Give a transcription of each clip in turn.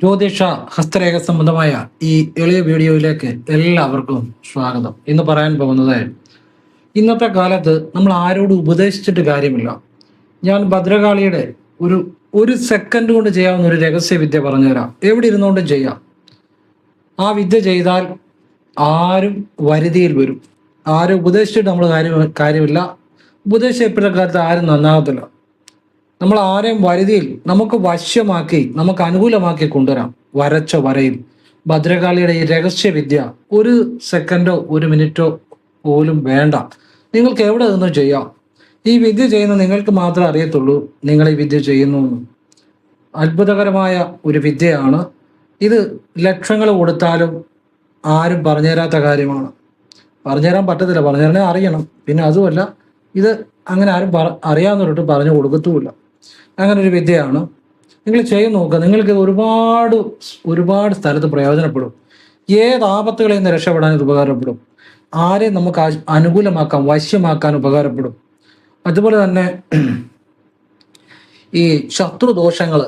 ജ്യോതിഷ ഹസ്തരേഖ സംബന്ധമായ ഈ എളിയ വീഡിയോയിലേക്ക് എല്ലാവർക്കും സ്വാഗതം. ഇന്ന് പറയാൻ പോകുന്നത്, ഇന്നത്തെ കാലത്ത് നമ്മൾ ആരോടും ഉപദേശിച്ചിട്ട് കാര്യമില്ല. ഞാൻ ഭദ്രകാളിയുടെ ഒരു സെക്കൻഡ് കൊണ്ട് ചെയ്യാവുന്ന ഒരു രഹസ്യ വിദ്യ പറഞ്ഞുതരാം. എവിടെ ഇരുന്നുകൊണ്ടും ചെയ്യാം. ആ വിദ്യ ചെയ്താൽ ആരും വരുതിയിൽ വരും. ആരും ഉപദേശിച്ചിട്ട് നമ്മൾ കാര്യമില്ല. ഉപദേശിച്ച ഇപ്പോഴത്തെ കാലത്ത് ആരും നന്നാകത്തില്ല. നമ്മൾ ആരെയും വരുതിയിൽ നമുക്ക് വശ്യമാക്കി, നമുക്ക് അനുകൂലമാക്കി കൊണ്ടുവരാം. വരച്ച വരയിൽ ഭദ്രകാളിയുടെ ഈ രഹസ്യവിദ്യ ഒരു സെക്കൻഡോ ഒരു മിനിറ്റോ പോലും വേണ്ട. നിങ്ങൾക്ക് എവിടെ നിന്നും ചെയ്യാം. ഈ വിദ്യ ചെയ്യുന്ന നിങ്ങൾക്ക് മാത്രമേ അറിയത്തുള്ളൂ നിങ്ങൾ ഈ വിദ്യ ചെയ്യുന്നു. അത്ഭുതകരമായ ഒരു വിദ്യയാണ് ഇത്. ലക്ഷങ്ങൾ കൊടുത്താലും ആരും പറഞ്ഞുതരാത്ത കാര്യമാണ്. പറഞ്ഞുതരാൻ പറ്റത്തില്ല. പറഞ്ഞുതരാനേ അറിയണം. പിന്നെ അതുമല്ല, ഇത് അങ്ങനെ ആരും അറിയാവുന്നവരോട്ട് പറഞ്ഞു കൊടുക്കത്തുമില്ല. അങ്ങനെ ഒരു വിദ്യയാണ്. നിങ്ങൾ ചെയ്ത് നോക്കുക. നിങ്ങൾക്ക് ഒരുപാട് സ്ഥലത്ത് പ്രയോജനപ്പെടും. ഏത് ആപത്തുകളിൽ നിന്ന് രക്ഷപ്പെടാൻ ഇത് ഉപകാരപ്പെടും. ആരെയും നമുക്ക് അനുകൂലമാക്കാൻ, വശ്യമാക്കാൻ ഉപകാരപ്പെടും. അതുപോലെ തന്നെ ഈ ശത്രുദോഷങ്ങൾ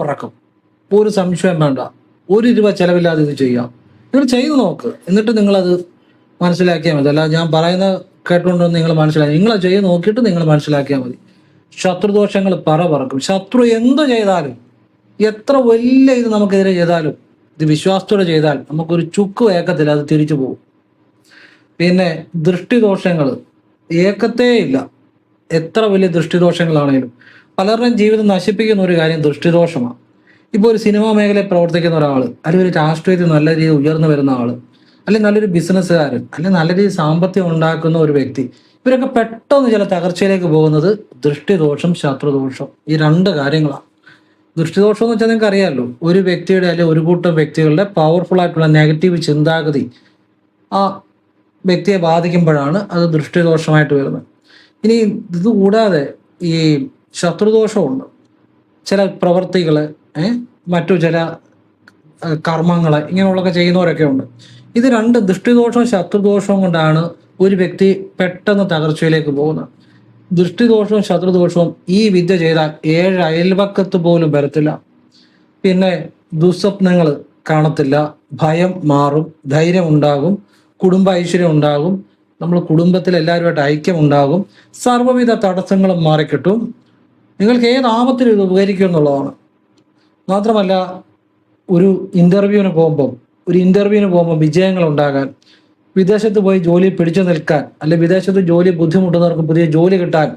പറക്കും. ഒരു സംശയം വേണ്ട. ₹1 ചെലവില്ലാതെ ഇത് ചെയ്യാം. നിങ്ങൾ ചെയ്തു നോക്ക്. എന്നിട്ട് നിങ്ങളത് മനസ്സിലാക്കിയാൽ മതി. അല്ല ഞാൻ പറയുന്ന കേട്ടുകൊണ്ടൊന്നും നിങ്ങൾ മനസ്സിലാക്കി, നിങ്ങൾ ചെയ്ത് നോക്കിയിട്ട് നിങ്ങൾ മനസ്സിലാക്കിയാൽ മതി. ശത്രുദോഷങ്ങൾ പറക്കും. ശത്രു എന്ത് ചെയ്താലും, എത്ര വലിയ ഇത് നമുക്കെതിരെ ചെയ്താലും, ഇത് വിശ്വാസത്തോടെ ചെയ്താൽ നമുക്കൊരു ചുക്ക് ഏക്കത്തില്ല, അത് തിരിച്ചു പോകും. പിന്നെ ദൃഷ്ടിദോഷങ്ങൾ ഏക്കത്തേ ഇല്ല. എത്ര വലിയ ദൃഷ്ടിദോഷങ്ങളാണെങ്കിലും പലരുടെയും ജീവിതം നശിപ്പിക്കുന്ന ഒരു കാര്യം ദൃഷ്ടിദോഷമാണ്. ഇപ്പോൾ ഒരു സിനിമാ മേഖലയിൽ പ്രവർത്തിക്കുന്ന ഒരാൾ, അല്ലെങ്കിൽ ഒരു രാഷ്ട്രീയത്തിൽ നല്ല രീതിയിൽ ഉയർന്നു വരുന്ന ആൾ, അല്ലെങ്കിൽ നല്ലൊരു ബിസിനസ്സുകാരൻ, അല്ലെങ്കിൽ നല്ല രീതിയിൽ സാമ്പത്തികം ഉണ്ടാക്കുന്ന ഒരു വ്യക്തി, ഇവരൊക്കെ പെട്ടെന്ന് ചില തകർച്ചയിലേക്ക് പോകുന്നത് ദൃഷ്ടിദോഷം, ശത്രുദോഷം, ഈ 2 കാര്യങ്ങളാണ്. ദൃഷ്ടിദോഷം എന്ന് വെച്ചാൽ നിങ്ങൾക്ക് അറിയാമല്ലോ, ഒരു വ്യക്തിയുടെ അല്ലെങ്കിൽ ഒരു കൂട്ടം വ്യക്തികളുടെ പവർഫുൾ ആയിട്ടുള്ള നെഗറ്റീവ് ചിന്താഗതി ആ വ്യക്തിയെ ബാധിക്കുമ്പോഴാണ് അത് ദൃഷ്ടിദോഷമായിട്ട് വരുന്നത്. ഇനി ഇത് കൂടാതെ ഈ ശത്രുദോഷമുണ്ട്. ചില പ്രവർത്തികൾ, മറ്റു ചില കർമ്മങ്ങൾ, ഇങ്ങനെയുള്ളതൊക്കെ ചെയ്യുന്നവരൊക്കെ ഉണ്ട്. ഇത് 2 ദൃഷ്ടിദോഷവും ശത്രുദോഷവും കൊണ്ടാണ് ഒരു വ്യക്തി പെട്ടെന്ന് തകർച്ചയിലേക്ക് പോകുന്നത്. ദൃഷ്ടിദോഷവും ശത്രുദോഷവും ഈ വിദ്യ ചെയ്താൽ 7 അയൽവക്കത്ത് പോലും വരത്തില്ല. പിന്നെ ദുസ്വപ്നങ്ങൾ കാണത്തില്ല, ഭയം മാറും, ധൈര്യം ഉണ്ടാകും, കുടുംബ ഐശ്വര്യം ഉണ്ടാകും, നമ്മൾ കുടുംബത്തിൽ എല്ലാവരുമായിട്ട് ഐക്യം ഉണ്ടാകും, സർവ്വവിധ തടസ്സങ്ങളും മാറിക്കിട്ടും. നിങ്ങൾക്ക് ഏത് ആപത്തിനും ഇത് ഉപകരിക്കും എന്നുള്ളതാണ്. മാത്രമല്ല, ഒരു ഇന്റർവ്യൂവിന് പോകുമ്പോൾ വിജയങ്ങൾ ഉണ്ടാകാൻ, വിദേശത്ത് പോയി ജോലി പിടിച്ചു നിൽക്കാൻ, അല്ലെ വിദേശത്ത് ജോലി ബുദ്ധിമുട്ടുന്നവർക്ക് പുതിയ ജോലി കിട്ടാൻ,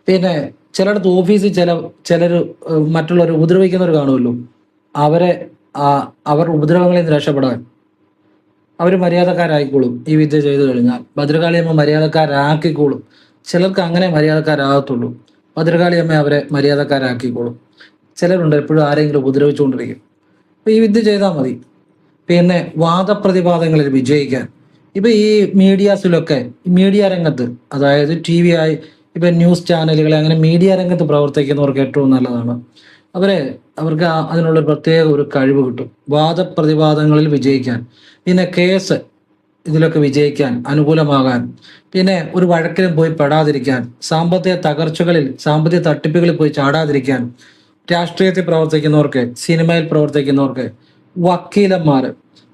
പിന്നെ ചിലയിടത്ത് ഓഫീസിൽ ചിലർ മറ്റുള്ളവർ ഉപദ്രവിക്കുന്നവർ കാണുമല്ലോ, അവർ ഉപദ്രവങ്ങളിൽ നിന്ന് രക്ഷപ്പെടാൻ അവർ മര്യാദക്കാരായിക്കോളും. ഈ വിദ്യ ചെയ്തു കഴിഞ്ഞാൽ ഭദ്രകാളിയമ്മ മര്യാദക്കാരാക്കിക്കോളും. ചിലർക്ക് അങ്ങനെ മര്യാദക്കാരാകത്തുള്ളൂ. ഭദ്രകാളിയമ്മ അവരെ മര്യാദക്കാരാക്കിക്കോളും. ചിലരുണ്ട് എപ്പോഴും ആരെങ്കിലും ഉപദ്രവിച്ചുകൊണ്ടിരിക്കും. അപ്പോൾ ഈ വിദ്യ ചെയ്താൽ മതി. പിന്നെ വാദപ്രതിവാദങ്ങളിൽ വിജയിക്കാൻ, ഇപ്പം ഈ മീഡിയാസിലൊക്കെ, മീഡിയ രംഗത്ത്, അതായത് TV ആയി, ഇപ്പം ന്യൂസ് ചാനലുകൾ, അങ്ങനെ മീഡിയ രംഗത്ത് പ്രവർത്തിക്കുന്നവർക്ക് ഏറ്റവും നല്ലതാണ്. അവർക്ക് അതിനുള്ള പ്രത്യേക ഒരു കഴിവ് കിട്ടും, വാദപ്രതിവാദങ്ങളിൽ വിജയിക്കാൻ. പിന്നെ കേസ് ഇതിലൊക്കെ വിജയിക്കാൻ, അനുകൂലമാകാൻ, പിന്നെ ഒരു വഴക്കിലും പോയി പെടാതിരിക്കാൻ, സാമ്പത്തിക തകർച്ചകളിൽ, സാമ്പത്തിക തട്ടിപ്പുകളിൽ പോയി ചാടാതിരിക്കാൻ, രാഷ്ട്രീയത്തിൽ പ്രവർത്തിക്കുന്നവർക്ക്, സിനിമയിൽ പ്രവർത്തിക്കുന്നവർക്ക്, വക്കീലന്മാർ,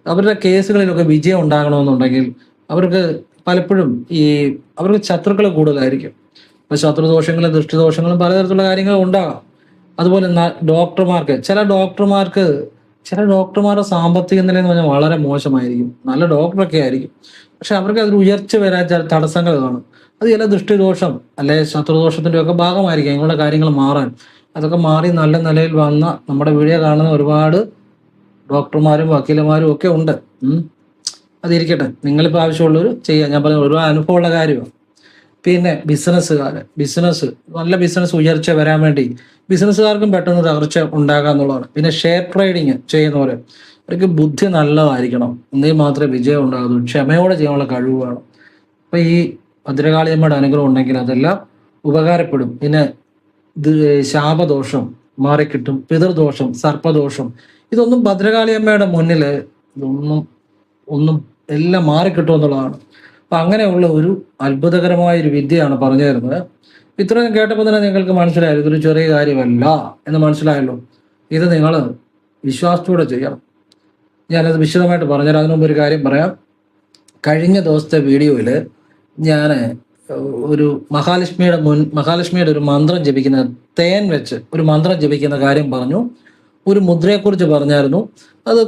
അവരുടെ കേസുകളിലൊക്കെ വിജയം ഉണ്ടാകണമെന്നുണ്ടെങ്കിൽ അവർക്ക് പലപ്പോഴും അവർക്ക് ശത്രുക്കൾ കൂടുതലായിരിക്കും. ഇപ്പം ശത്രുദോഷങ്ങളും ദൃഷ്ടിദോഷങ്ങളും പലതരത്തിലുള്ള കാര്യങ്ങളും ഉണ്ടാകാം. അതുപോലെ ചില ഡോക്ടർമാരുടെ സാമ്പത്തിക നില എന്ന് പറഞ്ഞാൽ വളരെ മോശമായിരിക്കും. നല്ല ഡോക്ടറൊക്കെ ആയിരിക്കും, പക്ഷെ അവർക്ക് അതിൽ ഉയർച്ച വരാൻ ചില തടസ്സങ്ങൾ കാണും. അത് ചില ദൃഷ്ടിദോഷം അല്ലെ ശത്രുദോഷത്തിൻ്റെ ഒക്കെ ഭാഗമായിരിക്കും. ഇങ്ങനെയുള്ള കാര്യങ്ങൾ മാറാൻ, അതൊക്കെ മാറി നല്ല നിലയിൽ വന്ന നമ്മുടെ വീഡിയോ കാണുന്ന ഒരുപാട് ഡോക്ടർമാരും വക്കീലന്മാരും ഒക്കെ ഉണ്ട്. അതിരിക്കട്ടെ, നിങ്ങളിപ്പോൾ ആവശ്യമുള്ളവർ ചെയ്യാം. ഞാൻ പറഞ്ഞ ഒരു അനുഭവമുള്ള കാര്യമാണ്. പിന്നെ നല്ല ബിസിനസ് ഉയർച്ച വരാൻ വേണ്ടി ബിസിനസ്സുകാർക്കും പെട്ടെന്ന് തകർച്ച ഉണ്ടാകാന്നുള്ളതാണ്. പിന്നെ ഷെയർ ട്രേഡിങ് ചെയ്യുന്നവർ, അവർക്ക് ബുദ്ധി നല്ലതായിരിക്കണം, എന്നെങ്കിൽ മാത്രമേ വിജയം ഉണ്ടാകുള്ളൂ. ക്ഷമയോടെ ചെയ്യാനുള്ള കഴിവ് വേണം. അപ്പം ഈ ഭദ്രകാളിയമ്മയുടെ അനുഗ്രഹം ഉണ്ടെങ്കിൽ അതെല്ലാം ഉപകാരപ്പെടും. പിന്നെ ശാപദോഷം മാറിക്കിട്ടും, പിതൃദോഷം, സർപ്പദോഷം, ഇതൊന്നും ഭദ്രകാളിയമ്മയുടെ മുന്നിൽ ഒന്നും എല്ലാം മാറിക്കിട്ടും എന്നുള്ളതാണ്. അപ്പം അങ്ങനെയുള്ള ഒരു അത്ഭുതകരമായ ഒരു വിദ്യയാണ് പറഞ്ഞു തരുന്നത്. ഇത്രയും കേട്ടപ്പോൾ തന്നെ നിങ്ങൾക്ക് മനസ്സിലായല്ലോ ഇതൊരു ചെറിയ കാര്യമല്ല എന്ന് മനസ്സിലായല്ലോ. ഇത് നിങ്ങൾ വിശ്വാസത്തോടെ ചെയ്യണം. ഞാനത് വിശദമായിട്ട് പറഞ്ഞുതരാം. അതിനു മുമ്പ് ഒരു കാര്യം പറയാം. കഴിഞ്ഞ ദിവസത്തെ വീഡിയോയിൽ ഞാൻ ഒരു മഹാലക്ഷ്മിയുടെ ഒരു മന്ത്രം ജപിക്കുന്ന, തേൻ വെച്ച് ഒരു മന്ത്രം ജപിക്കുന്ന കാര്യം പറഞ്ഞു. ഒരു മുദ്രയെക്കുറിച്ച് പറഞ്ഞായിരുന്നു. അത്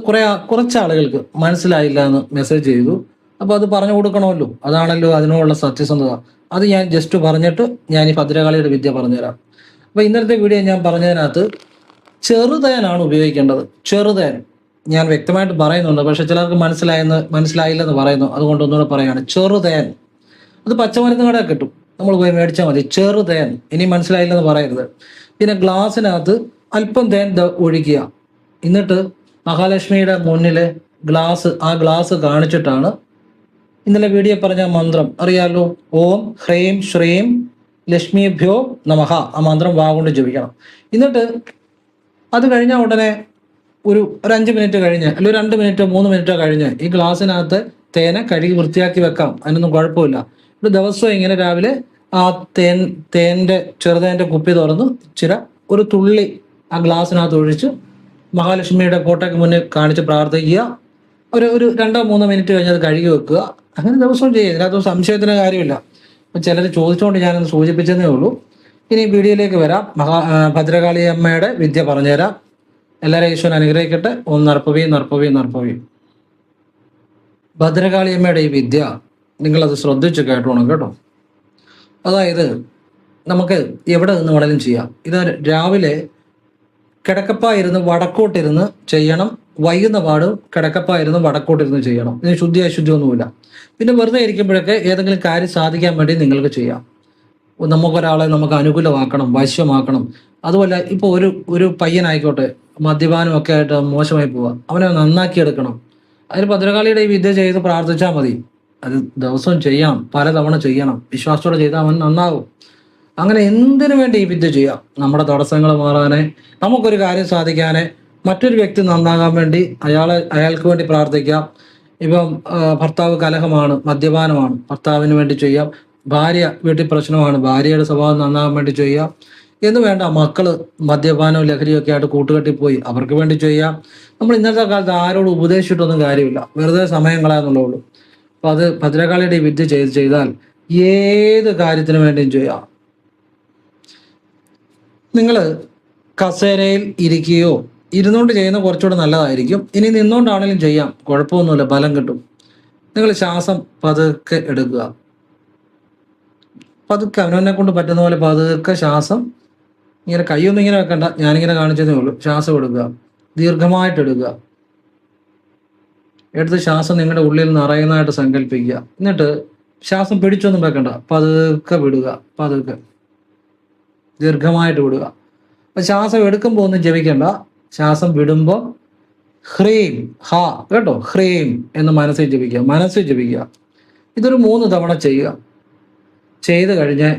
കുറച്ച് ആളുകൾക്ക് മനസ്സിലായില്ല എന്ന് മെസ്സേജ് ചെയ്തു. അപ്പോൾ അത് പറഞ്ഞു കൊടുക്കണമല്ലോ, അതാണല്ലോ അതിനോടുള്ള സത്യസന്ധത. അത് ഞാൻ ജസ്റ്റ് പറഞ്ഞിട്ട് ഞാൻ ഈ ഭദ്രകാളിയുടെ വിദ്യ പറഞ്ഞുതരാം. അപ്പോൾ ഇന്നലത്തെ വീഡിയോ ഞാൻ പറഞ്ഞതിനകത്ത് ചെറുതേനാണ് ഉപയോഗിക്കേണ്ടത്. ചെറുതേൻ ഞാൻ വ്യക്തമായിട്ട് പറയുന്നുണ്ട്, പക്ഷെ ചിലർക്ക് മനസ്സിലായില്ലെന്ന് പറയുന്നു. അതുകൊണ്ട് ഒന്നുകൂടെ പറയാണ്. ചെറുതേൻ അത് പച്ചമരുന്ന് കട കിട്ടും, നമ്മൾ പോയി മേടിച്ചാൽ മതി. ചെറുതേൻ. ഇനി മനസ്സിലായില്ലെന്ന് പറയരുത്. പിന്നെ ഗ്ലാസ്സിനകത്ത് അല്പം തേൻ ഒഴിക്കുക. എന്നിട്ട് മഹാലക്ഷ്മിയുടെ മുന്നിൽ ആ ഗ്ലാസ് കാണിച്ചിട്ടാണ് ഇന്നലെ വീഡിയോ പറഞ്ഞ മന്ത്രം അറിയാലോ, ഓം ഹ്രീം ശ്രീം ലക്ഷ്മിഭ്യോ നമഃ, ആ മന്ത്രം വാഗൊണ്ട് ജപിക്കണം. എന്നിട്ട് അത് കഴിഞ്ഞ ഉടനെ ഒരു 5 മിനിറ്റ് കഴിഞ്ഞ്, അല്ലെങ്കിൽ ഒരു 2 മിനിറ്റോ 3 മിനിറ്റോ കഴിഞ്ഞ് ഈ ഗ്ലാസ്സിനകത്ത് തേനെ കഴുകി വൃത്തിയാക്കി വെക്കാം. അതിനൊന്നും കുഴപ്പമില്ല. ഒരു ദിവസവും ഇങ്ങനെ രാവിലെ ആ ചെറുതേൻ്റെ കുപ്പി തുറന്ന് ഒരു തുള്ളി ആ ഗ്ലാസ്സിനകത്ത് ഒഴിച്ച് മഹാലക്ഷ്മിയുടെ ഫോട്ടോയ്ക്ക് മുന്നിൽ കാണിച്ച് പ്രാർത്ഥിക്കുക. ഒരു 2-3 മിനിറ്റ് കഴിഞ്ഞ് അത് കഴുകി വെക്കുക. അങ്ങനെ ദിവസവും ചെയ്യുക. ഇതിനകത്ത് സംശയത്തിന് കാര്യമില്ല. അപ്പം ചിലർ ചോദിച്ചുകൊണ്ട് ഞാനൊന്ന് സൂചിപ്പിച്ചതേ ഉള്ളൂ. ഇനി വീഡിയോയിലേക്ക് വരാം. ഭദ്രകാളി അമ്മയുടെ വിദ്യ പറഞ്ഞുതരാം. എല്ലാവരെയും ഈശ്വരൻ അനുഗ്രഹിക്കട്ടെ. ഓം നർപ്പവി. ഭദ്രകാളി അമ്മയുടെ ഈ വിദ്യ നിങ്ങളത് ശ്രദ്ധിച്ച് കേട്ടോണം കേട്ടോ. അതായത് നമുക്ക് എവിടെ നിന്ന് വേണമെങ്കിലും ചെയ്യാം. ഇത് രാവിലെ കിടക്കപ്പായിരുന്ന് വടക്കോട്ടിരുന്ന് ചെയ്യണം. വൈകുന്ന പാടും കിടക്കപ്പായിരുന്ന് വടക്കോട്ടിരുന്ന് ചെയ്യണം. ഇതിന് ശുദ്ധി അശുദ്ധിയൊന്നുമില്ല. പിന്നെ വെറുതെ ഇരിക്കുമ്പോഴൊക്കെ ഏതെങ്കിലും കാര്യം സാധിക്കാൻ വേണ്ടി നിങ്ങൾക്ക് ചെയ്യാം. നമുക്കൊരാളെ നമുക്ക് അനുകൂലമാക്കണം, വശ്യമാക്കണം. അതുമല്ല, ഇപ്പോൾ ഒരു പയ്യനായിക്കോട്ടെ മദ്യപാനമൊക്കെ ആയിട്ട് മോശമായി പോവുക, അവനെ നന്നാക്കിയെടുക്കണം. അതിന് ഭദ്രകാളിയുടെ ഈ വിദ്യ ചെയ്ത് പ്രാർത്ഥിച്ചാൽ മതി. അത് ദിവസവും ചെയ്യണം, പലതവണ ചെയ്യണം. വിശ്വാസത്തോടെ ചെയ്താൽ അവൻ നന്നാവും. അങ്ങനെ എന്തിനു വേണ്ടി ഈ വിദ്യ ചെയ്യാം? നമ്മുടെ തടസ്സങ്ങൾ മാറാനെ, നമുക്കൊരു കാര്യം സാധിക്കാനെ, മറ്റൊരു വ്യക്തി നന്നാകാൻ വേണ്ടി അയാൾക്ക് വേണ്ടി പ്രാർത്ഥിക്കാം. ഇപ്പം ഭർത്താവ് കലഹമാണ്, മദ്യപാനമാണ്, ഭർത്താവിന് വേണ്ടി ചെയ്യാം. ഭാര്യ വീട്ടിൽ പ്രശ്നമാണ്, ഭാര്യയുടെ സ്വഭാവം നന്നാകാൻ വേണ്ടി ചെയ്യാം. എന്ന് വേണ്ട, മക്കള് മദ്യപാനവും ലഹരിയൊക്കെ ആയിട്ട് കൂട്ടുകെട്ടിപ്പോയി, അവർക്ക് വേണ്ടി ചെയ്യാം. നമ്മൾ ഇന്നത്തെ കാലത്ത് ആരോട് ഉപദേശിച്ചിട്ടൊന്നും കാര്യമില്ല, വെറുതെ സമയം കളയാന്നുള്ളൂ. അപ്പൊ അത് ഭദ്രകാളിയുടെ വിദ്യ ചെയ്താൽ ഏത് കാര്യത്തിനു വേണ്ടിയും ചെയ്യാം. നിങ്ങൾ കസേരയിൽ ഇരിക്കുകയോ ഇരുന്നുകൊണ്ട് ചെയ്യുന്ന കുറച്ചുകൂടെ നല്ലതായിരിക്കും. ഇനി നിന്നുകൊണ്ടാണെങ്കിലും ചെയ്യാം, കുഴപ്പമൊന്നുമില്ല, ബലം കിട്ടും. നിങ്ങൾ ശ്വാസം പതുക്കെ എടുക്കുക. പതുക്കെ അവനവനെ കൊണ്ട് പറ്റുന്ന പോലെ പതുക്കെ ശ്വാസം ഇങ്ങനെ, കൈയൊന്നും ഇങ്ങനെ വെക്കണ്ട, ഞാനിങ്ങനെ കാണിച്ചതേ ഉള്ളൂ. ശ്വാസം എടുക്കുക, ദീർഘമായിട്ട് എടുക്കുക. എടുത്ത് ശ്വാസം നിങ്ങളുടെ ഉള്ളിൽ നിറയുന്നതായിട്ട് സങ്കല്പിക്കുക. എന്നിട്ട് ശ്വാസം പിടിച്ചൊന്നും വെക്കണ്ട, പതുക്കെ വിടുക. പതുക്കെ ദീർഘമായിട്ട് വിടുക. അപ്പൊ ശ്വാസം എടുക്കുമ്പോൾ ഒന്നും ജപിക്കണ്ട. ശ്വാസം വിടുമ്പോൾ ഹ്രീം ഹ കേട്ടോ, ഹ്രീം എന്ന് മനസ്സിൽ ജപിക്കുക. ഇതൊരു 3 തവണ ചെയ്യുക. ചെയ്ത് കഴിഞ്ഞ്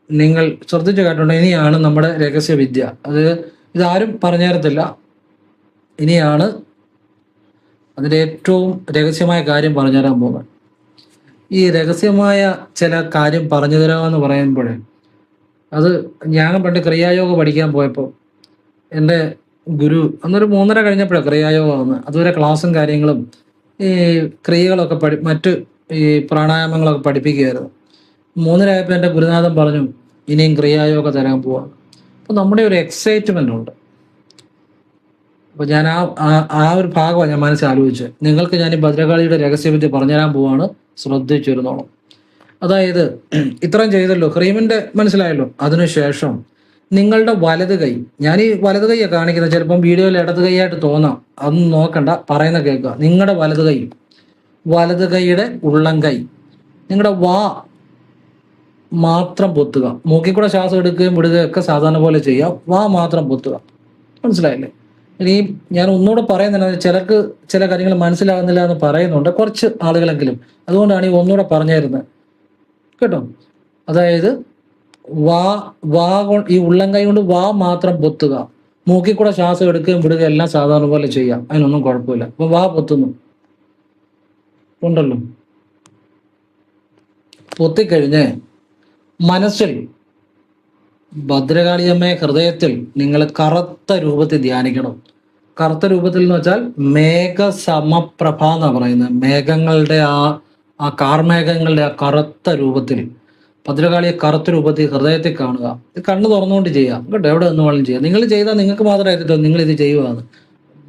നിങ്ങൾ ശ്രദ്ധിച്ചു കേട്ടോ, ഇനിയാണ് നമ്മുടെ രഹസ്യവിദ്യ. ഇതാരും പറഞ്ഞു തരത്തില്ല. ഇനിയാണ് അതിൻ്റെ ഏറ്റവും രഹസ്യമായ കാര്യം പറഞ്ഞു തരാൻ പോകുന്നത്. ഈ രഹസ്യമായ ചില കാര്യം പറഞ്ഞു തരാമെന്ന് പറയുമ്പോഴേ, അത് ഞാൻ പണ്ട് ക്രിയായോഗ പഠിക്കാൻ പോയപ്പോൾ എൻ്റെ ഗുരു അന്നൊരു 3:30 കഴിഞ്ഞപ്പോഴാണ് ക്രിയായോഗ വന്നത്. അതുവരെ ക്ലാസ്സും കാര്യങ്ങളും ഈ ക്രിയകളൊക്കെ മറ്റ് ഈ പ്രാണായാമങ്ങളൊക്കെ പഠിപ്പിക്കുകയായിരുന്നു. 3:30 ആയപ്പോൾ എൻ്റെ ഗുരുനാഥൻ പറഞ്ഞു, ഇനിയും ക്രിയായോഗ തരാൻ പോവാണ്. അപ്പോൾ നമ്മുടെ ഒരു എക്സൈറ്റ്മെൻ്റ് ഉണ്ട്. അപ്പോൾ ഞാൻ ആ ഒരു ഭാഗമാണ് ഞാൻ മനസ്സിൽ ആലോചിച്ചത്. നിങ്ങൾക്ക് ഞാൻ ഈ ഭദ്രകാളിയുടെ രഹസ്യവിദ്യ പറഞ്ഞുതരാൻ പോവാണ്, ശ്രദ്ധിച്ചിരുന്നോളാം. അതായത് ഇത്രയും ചെയ്തല്ലോ, ക്രീമിൻ്റെ മനസ്സിലായല്ലോ. അതിനുശേഷം നിങ്ങളുടെ വലത് കൈ, ഞാൻ ഈ വലത് കൈയാണ് കാണിക്കുന്നത്, ചിലപ്പം വീഡിയോയിൽ ഇടത് കൈയായിട്ട് തോന്നാം, അതൊന്നും നോക്കണ്ട, പറയുന്ന കേൾക്കുക. നിങ്ങളുടെ വലത് കൈയുടെ ഉള്ളം കൈ, നിങ്ങളുടെ വാ മാത്രം പൊത്തുക. മൂക്കിൽ കൂടെ ശ്വാസം എടുക്കുകയും വിടുകയും ഒക്കെ സാധാരണ പോലെ ചെയ്യാം. വാ മാത്രം പൊത്തുക. മനസ്സിലായില്ലേ? ഇനി ഞാൻ ഒന്നുകൂടെ പറയുന്നില്ല, ചിലർക്ക് ചില കാര്യങ്ങൾ മനസ്സിലാകുന്നില്ല എന്ന് പറയുന്നുണ്ട്, കുറച്ച് ആളുകളെങ്കിലും. അതുകൊണ്ടാണ് ഈ ഒന്നുകൂടെ പറഞ്ഞു തരുന്നത് കേട്ടോ. അതായത് ഈ ഉള്ളം കൈ കൊണ്ട് വാ മാത്രം പൊത്തുക. മൂക്കിൽ കൂടെ ശ്വാസം എടുക്കുകയും വിടുകയും എല്ലാം സാധാരണ പോലെ ചെയ്യാം, അതിനൊന്നും കുഴപ്പമില്ല. അപ്പൊ വാ പൊത്തുന്നു ഉണ്ടല്ലോ. പൊത്തിക്കഴിഞ്ഞ് മനസ്സിൽ ഭദ്രകാളിയമ്മയെ ഹൃദയത്തിൽ നിങ്ങൾ കറുത്ത രൂപത്തിൽ ധ്യാനിക്കണം. കറുത്ത രൂപത്തിൽ എന്ന് വെച്ചാൽ മേഘസമപ്രഭ എന്നാണ് പറയുന്നത്. മേഘങ്ങളുടെ ആ കാർമേഘങ്ങളുടെ ആ കറുത്ത രൂപത്തിൽ ഭദ്രകാളിയെ കറുത്ത രൂപത്തിൽ ഹൃദയത്തിൽ കാണുക. ഇത് കണ്ണ് തുറന്നുകൊണ്ട് ചെയ്യാം കേട്ടോ. എവിടെ നിന്ന് വേണം ചെയ്യാം. നിങ്ങൾ ചെയ്താൽ നിങ്ങൾക്ക് മാത്രമായിട്ട് നിങ്ങൾ ഇത് ചെയ്യുകയാണ്.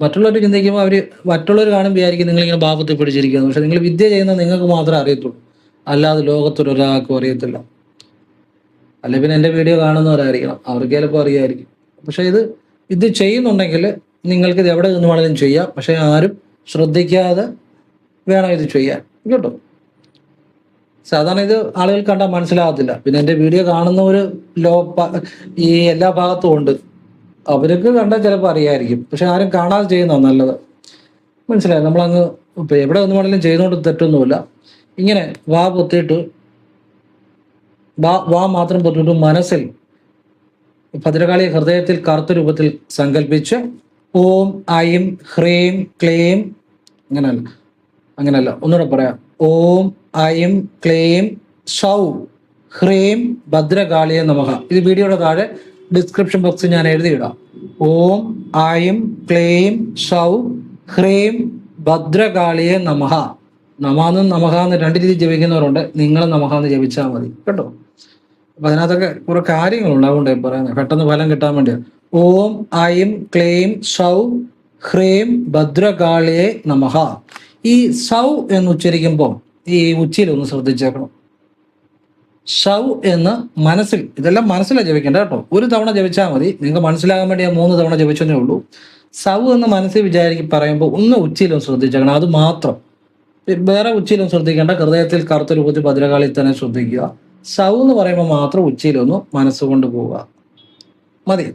മറ്റുള്ളവർ ചിന്തിക്കുമ്പോൾ മറ്റുള്ളവർ കാണും വിചാരിക്കും നിങ്ങളിങ്ങനെ പാപത്തിൽ പിടിച്ചിരിക്കുന്നു. പക്ഷെ നിങ്ങൾ വിദ്യ ചെയ്യുന്നത് നിങ്ങൾക്ക് മാത്രമേ അറിയത്തുള്ളൂ, അല്ലാതെ ലോകത്തൊരാൾക്കും അറിയത്തില്ല. അല്ലെ പിന്നെ എൻ്റെ വീഡിയോ കാണുന്നവരായിരിക്കണം, അവർക്ക് ചിലപ്പോൾ അറിയായിരിക്കും. പക്ഷെ ഇത് ചെയ്യുന്നുണ്ടെങ്കിൽ നിങ്ങൾക്ക് ഇത് എവിടെ നിന്ന് വേണമെങ്കിലും ചെയ്യാം. പക്ഷെ ആരും ശ്രദ്ധിക്കാതെ വേണം ഇത് ചെയ്യാൻ കേട്ടോ. സാധാരണ ഇത് ആളുകൾ കണ്ടാൽ മനസ്സിലാകത്തില്ല. പിന്നെ എൻ്റെ വീഡിയോ കാണുന്നവർ ഈ എല്ലാ ഭാഗത്തും ഉണ്ട്, അവർക്ക് കണ്ടാൽ ചിലപ്പോൾ അറിയായിരിക്കും. പക്ഷെ ആരും കാണാതെ ചെയ്യുന്നതാണ് നല്ലത്. മനസ്സിലായി? നമ്മളങ്ങ് ഇപ്പം എവിടെ ഒന്നും വേണമെങ്കിലും ചെയ്യുന്നതുകൊണ്ട് തെറ്റൊന്നുമില്ല. ഇങ്ങനെ വാ പൊത്തിയിട്ട് വാ മാത്രം പൊത്തിയിട്ട് മനസ്സിൽ ഭദ്രകാളിയെ ഹൃദയത്തിൽ കറുത്ത രൂപത്തിൽ സങ്കല്പിച്ച് ഓം ഐം ഹ്രീം ക്ലീം, അങ്ങനല്ല ഒന്നുകൂടെ പറയാം. ഓം ഐം ക്ലീം സൗ ഹ്രീം ഭദ്രകാളിയെ നമഃ. ഇത് വീഡിയോയുടെ താഴെ ഡിസ്ക്രിപ്ഷൻ ബോക്സിൽ ഞാൻ എഴുതിയിടാം. ഓം ഐം ക്ലീം സൗ ഹ്രീം ഭദ്രകാളിയെ നമഃ. നമാന്നും നമഹാന്ന് രണ്ട് രീതി ജപിക്കുന്നവരുണ്ട്. നിങ്ങൾ നമഹാന്ന് ജപിച്ചാൽ മതി കേട്ടോ. അപ്പൊ അതിനകത്തൊക്കെ കുറെ കാര്യങ്ങളുണ്ട്, അതുകൊണ്ട് പറയുന്നത് പെട്ടെന്ന് ഫലം കിട്ടാൻ വേണ്ടിയാണ്. ഓം ഐം ക്ലീം സൗ ഹ്രീം ഭദ്രകാളിയെ നമഃ. ഈ സൗ എന്ന് ഉച്ചരിക്കുമ്പോൾ ഈ ഉച്ചയിൽ ഒന്ന് ശ്രദ്ധിച്ചേക്കണം. സൗ എന്ന് മനസ്സിൽ, ഇതെല്ലാം മനസ്സിലാണ് ജപിക്കേണ്ടത് കേട്ടോ. ഒരു തവണ ജപിച്ചാൽ മതി. നിങ്ങൾക്ക് മനസ്സിലാകാൻ വേണ്ടി ഞാൻ 3 തവണ ജപിച്ചതേ ഉള്ളൂ. സൗ എന്ന് മനസ്സിൽ പറയുമ്പോൾ ഒന്ന് ഉച്ചയിലൊന്ന് ശ്രദ്ധിച്ചേക്കണം, അത് മാത്രം. വേറെ ഉച്ചയിലൊന്നും ശ്രദ്ധിക്കേണ്ട. ഹൃദയത്തിൽ കറുത്ത രൂപത്തിൽ ഭദ്രകാളി തന്നെ ശ്രദ്ധിക്കുക. സൗ എന്ന് പറയുമ്പോൾ മാത്രം ഉച്ചയിലൊന്ന് മനസ്സുകൊണ്ട് പോവുക മതി.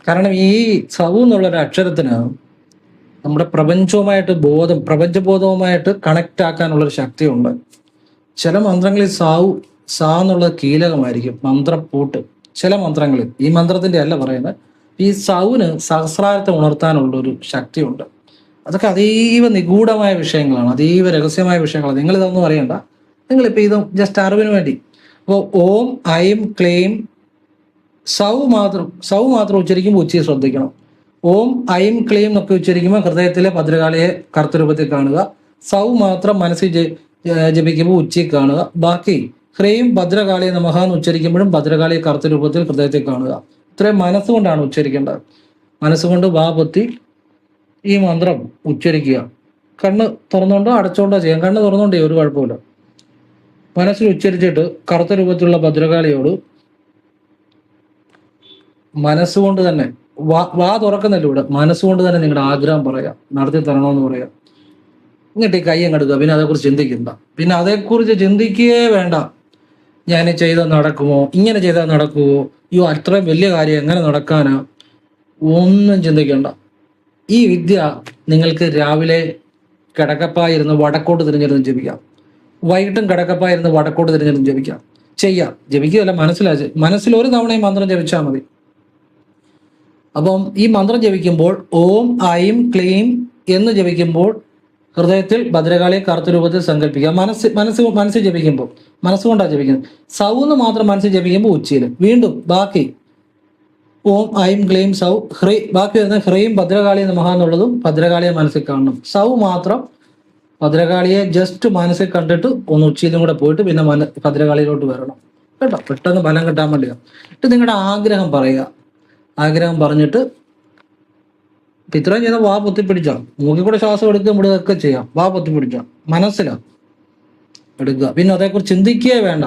കാരണം ഈ സൗ എന്നുള്ളൊരു അക്ഷരത്തിന് നമ്മുടെ പ്രപഞ്ചബോധവുമായിട്ട് കണക്റ്റ് ആക്കാനുള്ളൊരു ശക്തിയുണ്ട്. ചില മന്ത്രങ്ങളിൽ സാ എന്നുള്ളത് കീലകമായിരിക്കും, മന്ത്രപ്പൂട്ട്. ചില മന്ത്രങ്ങളിൽ, ഈ മന്ത്രത്തിന്റെ അല്ല പറയുന്നത്, ഈ സൗവിന് സഹസ്രാരത്തെ ഉണർത്താനുള്ളൊരു ശക്തിയുണ്ട്. അതൊക്കെ അതീവ നിഗൂഢമായ വിഷയങ്ങളാണ്, അതീവ രഹസ്യമായ വിഷയങ്ങളാണ്. നിങ്ങളിതൊന്നും അറിയണ്ട. നിങ്ങളിപ്പോൾ ഇത് ജസ്റ്റ് അറിവിന് വേണ്ടി. അപ്പോൾ ഓം ഐം ക്ലീം സൗ മാത്രം ഉച്ചരിക്കുമ്പോൾ ഉച്ചയെ ശ്രദ്ധിക്കണം. ഓം ഐം ക്ലീം എന്നൊക്കെ ഉച്ചരിക്കുമ്പോൾ ഹൃദയത്തിലെ ഭദ്രകാളിയെ കറുത്ത രൂപത്തിൽ കാണുക. സൗ മാത്രം മനസ്സിൽ ജപിക്കുമ്പോൾ ഉച്ചയിൽ കാണുക. ബാക്കി ഹ്രീം ഭദ്രകാളിയെ നമഃ എന്ന് ഉച്ചരിക്കുമ്പോഴും ഭദ്രകാളിയെ കറുത്ത രൂപത്തിൽ ഹൃദയത്തിൽ കാണുക. ഇത്രയും മനസ്സുകൊണ്ടാണ് ഉച്ചരിക്കേണ്ടത്. മനസ്സുകൊണ്ട് വാ പൊത്തി ഈ മന്ത്രം ഉച്ചരിക്കുക. കണ്ണ് തുറന്നുകൊണ്ടോ അടച്ചുകൊണ്ടോ ചെയ്യാം. കണ്ണ് തുറന്നുകൊണ്ടേ ഒരു കുഴപ്പമില്ല. മനസ്സിൽ ഉച്ചരിച്ചിട്ട് കറുത്ത രൂപത്തിലുള്ള ഭദ്രകാളിയോട് മനസ്സുകൊണ്ട് തന്നെ വാ തുറക്കുന്നില്ല, ഇവിടെ മനസ്സുകൊണ്ട് തന്നെ നിങ്ങളുടെ ആഗ്രഹം പറയാം, നടത്തി തരണമെന്ന് പറയാം. എന്നിട്ട് ഈ കൈ അങ്ങെടുക്കുക. പിന്നെ അതേക്കുറിച്ച് ചിന്തിക്കണ്ട. പിന്നെ അതേക്കുറിച്ച് ചിന്തിക്കുകയേ വേണ്ട. ഞാൻ ചെയ്താൽ നടക്കുമോ, ഇങ്ങനെ ചെയ്താൽ നടക്കുമോ, അയ്യോ അത്രയും വലിയ കാര്യം എങ്ങനെ നടക്കാനാ, ഒന്നും ചിന്തിക്കണ്ട. ഈ വിദ്യ നിങ്ങൾക്ക് രാവിലെ കിടക്കപ്പായിരുന്ന് വടക്കോട്ട് തിരിഞ്ഞിരുന്ന് ജപിക്കാം. വൈകിട്ടും കിടക്കപ്പായിരുന്ന് വടക്കോട്ട് തിരിഞ്ഞിരുന്ന് ജപിക്കാം. ജപിക്കുകയല്ല, മനസ്സിൽ ഒരു തവണ ഈ മന്ത്രം ജപിച്ചാൽ മതി. അപ്പം ഈ മന്ത്രം ജപിക്കുമ്പോൾ ഓം ഐം ക്ലീം എന്ന് ജപിക്കുമ്പോൾ ഹൃദയത്തിൽ ഭദ്രകാളിയെ കറുത്ത രൂപത്തിൽ സങ്കല്പിക്കുക. മനസ്സിൽ ജപിക്കുമ്പോൾ മനസ്സുകൊണ്ടാണ് ജപിക്കുന്നത്. സൗ എന്ന് മാത്രം മനസ്സിൽ ജപിക്കുമ്പോൾ ഉച്ചയിൽ. വീണ്ടും ബാക്കി ഓം ഐം ക്ലീം സൗ ബാക്കി വരുന്ന ഹ്രീം ഭദ്രകാളിയെ നമഃ എന്നുള്ളതും ഭദ്രകാളിയെ മനസ്സിൽ കാണണം. സൗ മാത്രം ഭദ്രകാളിയെ ജസ്റ്റ് മനസ്സിൽ കണ്ടിട്ട് ഒന്ന് ഉച്ചയിലും കൂടെ പോയിട്ട് പിന്നെ ഭദ്രകാളിയിലോട്ട് വരണം കേട്ടോ. പെട്ടെന്ന് ഫലം കിട്ടാൻ വേണ്ടിയാണ്. എന്നിട്ട് നിങ്ങളുടെ ആഗ്രഹം പറയുക. ആഗ്രഹം പറഞ്ഞിട്ട് ഇത്രയും ചെയ്താൽ വാ പൊത്തിപ്പിടിച്ചാൽ, മൂക്കിൽ കൂടെ ശ്വാസം എടുക്കുക വിടുകയൊക്കെ ചെയ്യാം. വാ പൊത്തിപ്പിടിച്ചാൽ മനസ്സിലാണ് എടുക്കുക. പിന്നെ അതേക്കുറിച്ച് ചിന്തിക്കുകയേ വേണ്ട.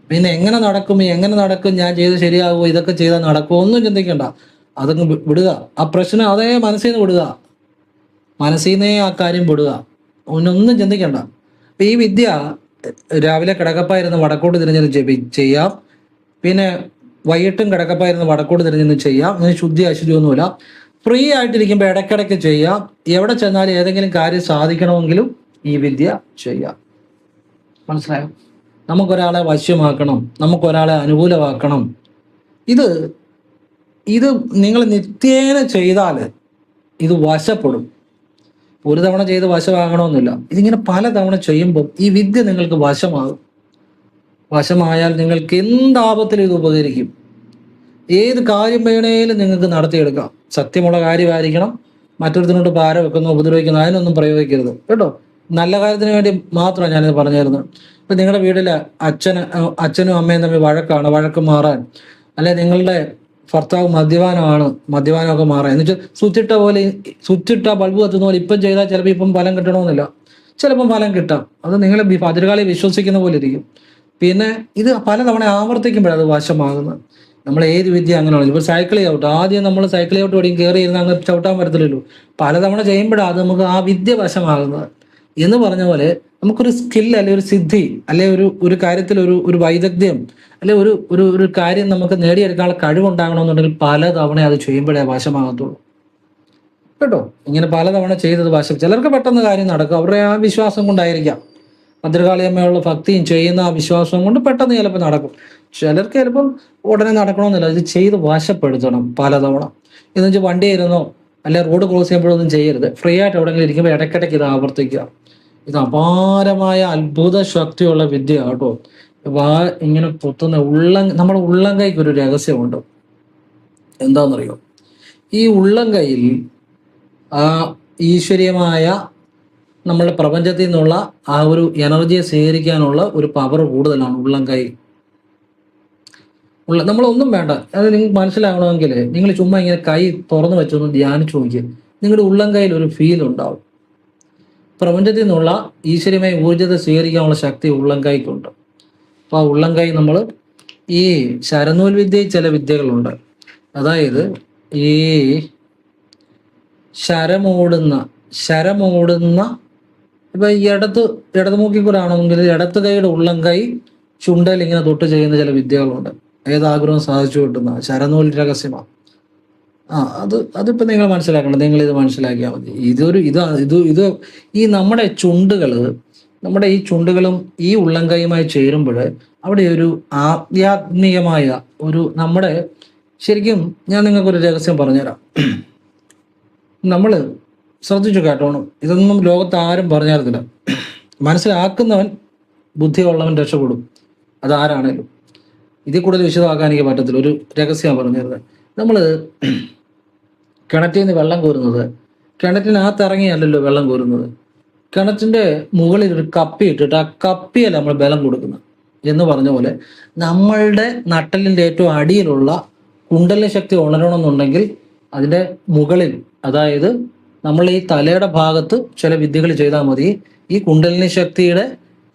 പിന്നെ എങ്ങനെ നടക്കും, ഞാൻ ചെയ്ത് ശരിയാകുമോ, ഇതൊക്കെ ചെയ്താൽ നടക്കുമോ, ഒന്നും ചിന്തിക്കണ്ട. അതങ്ങ് വിടുക. ആ പ്രശ്നം അതേ മനസ്സിൽ നിന്ന് വിടുക. മനസ്സിൽ നിന്നേ ആ കാര്യം വിടുക. ഒന്നും ചിന്തിക്കണ്ട. അപ്പൊ ഈ വിദ്യ രാവിലെ കിടക്കപ്പായിരുന്ന് വടക്കോട്ട് തിരിഞ്ഞിരുന്ന് ചെയ്യാം. പിന്നെ വൈകിട്ടും കിടക്കപ്പായിരുന്ന് വടക്കോട്ട് തിരിഞ്ഞിരുന്ന് ചെയ്യാം. അങ്ങനെ ശുദ്ധി അശുദ്ധി ഒന്നുമില്ല. ഫ്രീ ആയിട്ടിരിക്കുമ്പോൾ ഇടയ്ക്കിടയ്ക്ക് ചെയ്യാം. എവിടെ ചെന്നാലും ഏതെങ്കിലും കാര്യം സാധിക്കണമെങ്കിലും ഈ വിദ്യ ചെയ്യാം. മനസ്സിലായോ? നമുക്കൊരാളെ വശ്യമാക്കണം, നമുക്കൊരാളെ അനുകൂലമാക്കണം. ഇത് നിങ്ങൾ നിത്യേന ചെയ്താൽ ഇത് വശപ്പെടും. ഒരു തവണ ചെയ്ത് വശമാകണമെന്നില്ല. ഇതിങ്ങനെ പല തവണ ചെയ്യുമ്പോൾ ഈ വിദ്യ നിങ്ങൾക്ക് വശമാകും. വശമായാൽ നിങ്ങൾക്ക് എന്താപത്തിലും ഇത് ഉപകരിക്കും. ഏത് കാര്യം വേണേലും നിങ്ങൾക്ക് നടത്തിയെടുക്കാം. സത്യമുള്ള കാര്യമായിരിക്കണം. മറ്റൊരുത്തിനോട് പാര വെക്കുന്നു, ഉപദ്രവിക്കുന്നു, അതിനൊന്നും പ്രയോഗിക്കരുത് കേട്ടോ. നല്ല കാര്യത്തിന് വേണ്ടി മാത്രമാണ് ഞാനിത് പറഞ്ഞു തരുന്നത്. ഇപ്പം നിങ്ങളുടെ വീട്ടിലെ അച്ഛനും അമ്മയും തമ്മിൽ വഴക്കാണ്, വഴക്ക് മാറാൻ, അല്ലെ നിങ്ങളുടെ ഭർത്താവ് മദ്യപാനമൊക്കെ മാറാൻ എന്ന് വെച്ചാൽ സ്വിച്ചിട്ട ബൾബ് കത്തുന്ന പോലെ ഇപ്പം ചെയ്താൽ ചിലപ്പോൾ ഇപ്പം ഫലം കിട്ടണമെന്നില്ല, ചിലപ്പം ഫലം കിട്ടാം. അത് നിങ്ങളെ ഭദ്രകാളി വിശ്വസിക്കുന്ന പോലെ ഇരിക്കും. പിന്നെ ഇത് പലതവണ ആവർത്തിക്കുമ്പോഴാണ് അത് വശമാകുന്നത്. നമ്മൾ ഏത് വിദ്യ അങ്ങനെയാണ്. ഇപ്പോൾ സൈക്കിൾ ചവിട്ടും, ആദ്യം നമ്മൾ സൈക്കിൾ ചവിട്ട് പഠിക്കും, കയറി ഇരുന്ന് അങ്ങ് ചവിട്ടാൻ പറ്റത്തില്ലല്ലോ. പലതവണ ചെയ്യുമ്പോഴാണ് അത് നമുക്ക് ആ വിദ്യ വശമാകുന്നത്. എന്ന് പറഞ്ഞ പോലെ നമുക്കൊരു സ്കിൽ, അല്ലെ ഒരു സിദ്ധി, അല്ലെ ഒരു കാര്യത്തിൽ ഒരു വൈദഗ്ധ്യം, അല്ലെ ഒരു കാര്യം നമുക്ക് നേടിയെടുക്കാനുള്ള കഴിവുണ്ടാകണമെന്നുണ്ടെങ്കിൽ പലതവണ അത് ചെയ്യുമ്പോഴേ വശമാകത്തുള്ളൂ കേട്ടോ. ഇങ്ങനെ പലതവണ ചെയ്തത് വശം. ചിലർക്ക് പെട്ടെന്ന് കാര്യം നടക്കും, അവരുടെ ആ വിശ്വാസം കൊണ്ടായിരിക്കാം. ഭദ്രകാളിയമ്മയുള്ള ഭക്തിയും ചെയ്യുന്ന ആ വിശ്വാസം കൊണ്ട് പെട്ടെന്ന് ചിലപ്പോൾ നടക്കും. ചിലർക്ക് ചിലപ്പം ഉടനെ നടക്കണമെന്നില്ല. ഇത് ചെയ്ത് വശപ്പെടുത്തണം പലതവണ. എന്ന് വെച്ചാൽ വണ്ടി ഇരുന്നോ അല്ലെ റോഡ് ക്രോസ് ചെയ്യുമ്പോഴൊന്നും ചെയ്യരുത്. ഫ്രീ ആയിട്ട് എവിടെയെങ്കിലും ഇരിക്കുമ്പോൾ ഇടയ്ക്കിടയ്ക്ക് ഇത് ആവർത്തിക്കുക. ഇത് അപാരമായ അത്ഭുത ശക്തിയുള്ള വിദ്യ കേട്ടോ. ഇങ്ങനെ പൊത്തുന്ന നമ്മുടെ ഉള്ളംകൈക്ക് ഒരു രഹസ്യമുണ്ട്. എന്താണെന്നറിയോ? ഈ ഉള്ളംകൈയിൽ ആ ഈശ്വരീയമായ നമ്മളുടെ പ്രപഞ്ചത്തിൽ നിന്നുള്ള ആ ഒരു എനർജിയെ സ്വീകരിക്കാനുള്ള ഒരു പവർ കൂടുതലാണ് ഉള്ളംകൈ. നമ്മളൊന്നും വേണ്ട, അത് നിങ്ങൾക്ക് മനസ്സിലാകണമെങ്കിൽ നിങ്ങൾ ചുമ്മാ ഇങ്ങനെ കൈ തുറന്നു വെച്ചൊന്ന് ധ്യാനിച്ചു നോക്കിയാൽ നിങ്ങളുടെ ഉള്ളംകൈയിൽ ഒരു ഫീൽ ഉണ്ടാവും. പ്രപഞ്ചത്തിൽ നിന്നുള്ള ഈശ്വര്യമായ ഊർജ്ജത്തെ സ്വീകരിക്കാനുള്ള ശക്തി ഉള്ളംകൈക്കുണ്ട്. അപ്പോൾ ആ ഉള്ളംകൈ നമ്മൾ ഈ ശരനൂൽ വിദ്യയിൽ ചില വിദ്യകളുണ്ട്. അതായത് ഈ ശരമോടുന്ന ഇപ്പൊ ഈ ഇടതുമൂക്കി കൂടെ ആണെങ്കിൽ ഇടത്ത് കൈയുടെ ഉള്ളംകൈ ചുണ്ടയിൽ ഇങ്ങനെ തൊട്ട് ചെയ്യുന്ന ചില വിദ്യകളുണ്ട്. ഏതാഗ്രഹം സാധിച്ചു കിട്ടുന്ന ശരനൂൽ രഹസ്യമാണ്. അതിപ്പോ നിങ്ങൾ മനസ്സിലാക്കണം. നിങ്ങൾ ഇത് മനസ്സിലാക്കിയാൽ മതി. ഇത് ഈ നമ്മുടെ ഈ ചുണ്ടുകളും ഈ ഉള്ളംകൈയുമായി ചേരുമ്പോൾ അവിടെ ഒരു ആധ്യാത്മികമായ നമ്മുടെ ശരിക്കും ഞാൻ നിങ്ങൾക്കൊരു രഹസ്യം പറഞ്ഞുതരാം. നമ്മൾ ശ്രദ്ധിച്ചു കേട്ടോണം. ഇതൊന്നും ലോകത്ത് ആരും പറഞ്ഞായിരുന്നില്ല. മനസ്സിലാക്കുന്നവൻ ബുദ്ധിയുള്ളവൻ രക്ഷപ്പെടും, അതാരാണേലും. ഇതിൽ കൂടുതൽ വിശദമാക്കാൻ എനിക്ക് പറ്റത്തില്ല. ഒരു രഹസ്യമാണ് പറഞ്ഞിരുന്നത്. നമ്മൾ കിണറ്റിൽ നിന്ന് വെള്ളം കോരുന്നത് കിണറ്റിനകത്തിറങ്ങിയല്ലോ വെള്ളം കോരുന്നത്. കിണറ്റിൻ്റെ മുകളിൽ ഒരു കപ്പി ഇട്ടിട്ട് ആ കപ്പിയല്ല നമ്മൾ ബലം കൊടുക്കുന്നത് എന്ന് പറഞ്ഞ പോലെ നമ്മളുടെ നട്ടലിൻ്റെ ഏറ്റവും അടിയിലുള്ള കുണ്ടലിനി ശക്തി ഉണരണമെന്നുണ്ടെങ്കിൽ അതിൻ്റെ മുകളിൽ, അതായത് നമ്മൾ ഈ തലയുടെ ഭാഗത്ത് ചില വിദ്യകൾ ചെയ്താൽ മതി. ഈ കുണ്ടലിനി ശക്തിയുടെ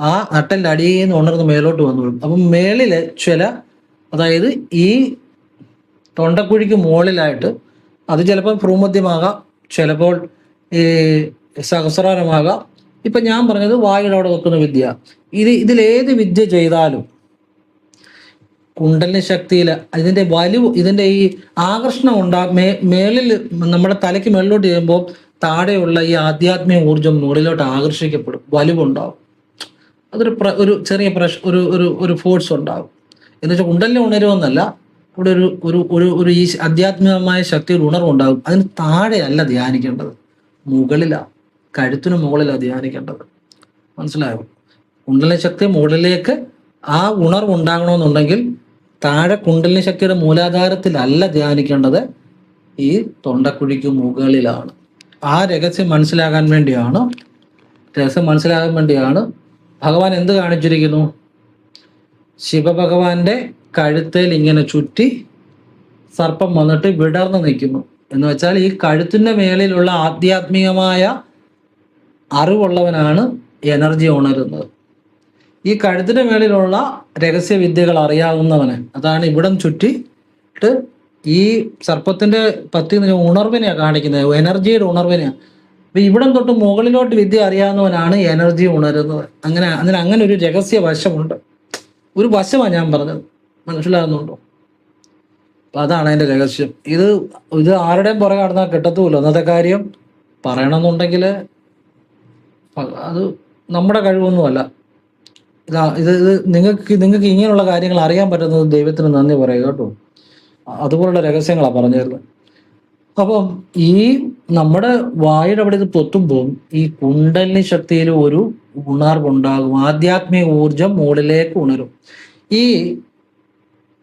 ആ നട്ടലിൻ്റെ അടിയിൽ നിന്ന് ഉണർന്ന് മേലോട്ട് വന്നോളും. അപ്പം മേളില് അതായത് ഈ തൊണ്ടക്കുഴിക്ക് മുകളിലായിട്ട്, അത് ചിലപ്പോൾ ഭ്രൂമധ്യമാകാം, ചിലപ്പോൾ ഈ സഹസ്രാരമാകാം. ഇപ്പം ഞാൻ പറഞ്ഞത് വായുടെ അവിടെ വെക്കുന്ന വിദ്യ. ഇതിലേത് വിദ്യ ചെയ്താലും കുണ്ടലിനി ശക്തിയിൽ ഇതിൻ്റെ ഈ ആകർഷണം മേളിൽ നമ്മുടെ തലയ്ക്ക് മേളിലോട്ട് ചെയ്യുമ്പോൾ താഴെയുള്ള ഈ ആധ്യാത്മിക ഊർജം മുകളിലോട്ട് ആകർഷിക്കപ്പെടും, വലിവുണ്ടാവും. ഒരു ചെറിയ ഒരു ഫോഴ്സ് ഉണ്ടാകും. എന്ന് വെച്ചാൽ കുണ്ടലിനി ഉണരുമെന്നല്ല, അവിടെ ഒരു ഈ ആധ്യാത്മികമായ ശക്തിയുടെ ഉണർവുണ്ടാകും. അതിന് താഴെയല്ല ധ്യാനിക്കേണ്ടത്, മുകളിലാണ്, കഴുത്തിന് മുകളിലാണ് ധ്യാനിക്കേണ്ടത്. മനസ്സിലായോ? കുണ്ടലിനി ശക്തി മുകളിലേക്ക് ആ ഉണർവ് ഉണ്ടാകണമെന്നുണ്ടെങ്കിൽ താഴെ കുണ്ടലിനി ശക്തിയുടെ മൂലാധാരത്തിലല്ല ധ്യാനിക്കേണ്ടത്, ഈ തൊണ്ടക്കുഴിക്ക് മുകളിലാണ്. ആ രഹസ്യം മനസ്സിലാകാൻ വേണ്ടിയാണ് ഭഗവാൻ എന്ത് കാണിച്ചിരിക്കുന്നു? ശിവഭഗവാന്റെ കഴുത്തേൽ ഇങ്ങനെ ചുറ്റി സർപ്പം വന്നിട്ട് വിടർന്ന് നിൽക്കുന്നു. എന്ന് വെച്ചാൽ ഈ കഴുത്തിൻ്റെ മേളിലുള്ള ആധ്യാത്മികമായ അറിവുള്ളവനാണ് എനർജി ഉണരുന്നത്. ഈ കഴുത്തിന് മേളിലുള്ള രഹസ്യവിദ്യകൾ അറിയാവുന്നവന്, അതാണ് ഇവിടം ചുറ്റിട്ട് ഈ സർപ്പത്തിന്റെ പത്തി ഉണർവിനെയാണ് കാണിക്കുന്നത്, എനർജിയുടെ ഉണർവിനെയാണ്. അപ്പൊ ഇവിടം തൊട്ട് മുകളിലോട്ട് വിദ്യ അറിയാവുന്നവനാണ് എനർജി ഉണരുന്നത്. അങ്ങനെ ഒരു രഹസ്യ വശമുണ്ട്. ഒരു വശമാണ് ഞാൻ പറഞ്ഞത്, മനസ്സിലാകുന്നുണ്ടോ? അപ്പൊ അതാണ് അതിന്റെ രഹസ്യം. ഇത് ആരുടെയും പുറകെ നടന്നാൽ കിട്ടത്തുമില്ല. അന്നത്തെ കാര്യം പറയണമെന്നുണ്ടെങ്കിൽ അത് നമ്മുടെ കഴിവൊന്നുമല്ല. ഇത് നിങ്ങൾക്ക് ഇങ്ങനെയുള്ള കാര്യങ്ങൾ അറിയാൻ പറ്റുന്നത് ദൈവത്തിന് നന്ദി പറയുക കേട്ടോ. അതുപോലുള്ള രഹസ്യങ്ങളാണ് പറഞ്ഞിരുന്നത്. അപ്പം ഈ നമ്മുടെ വായുടെ അവിടെ ഇത് പൊത്തുമ്പോൾ ഈ കുണ്ടലിനി ശക്തിയിൽ ഒരു ഉണർവുണ്ടാകും, ആധ്യാത്മിക ഊർജം മുകളിലേക്ക് ഉണരും. ഈ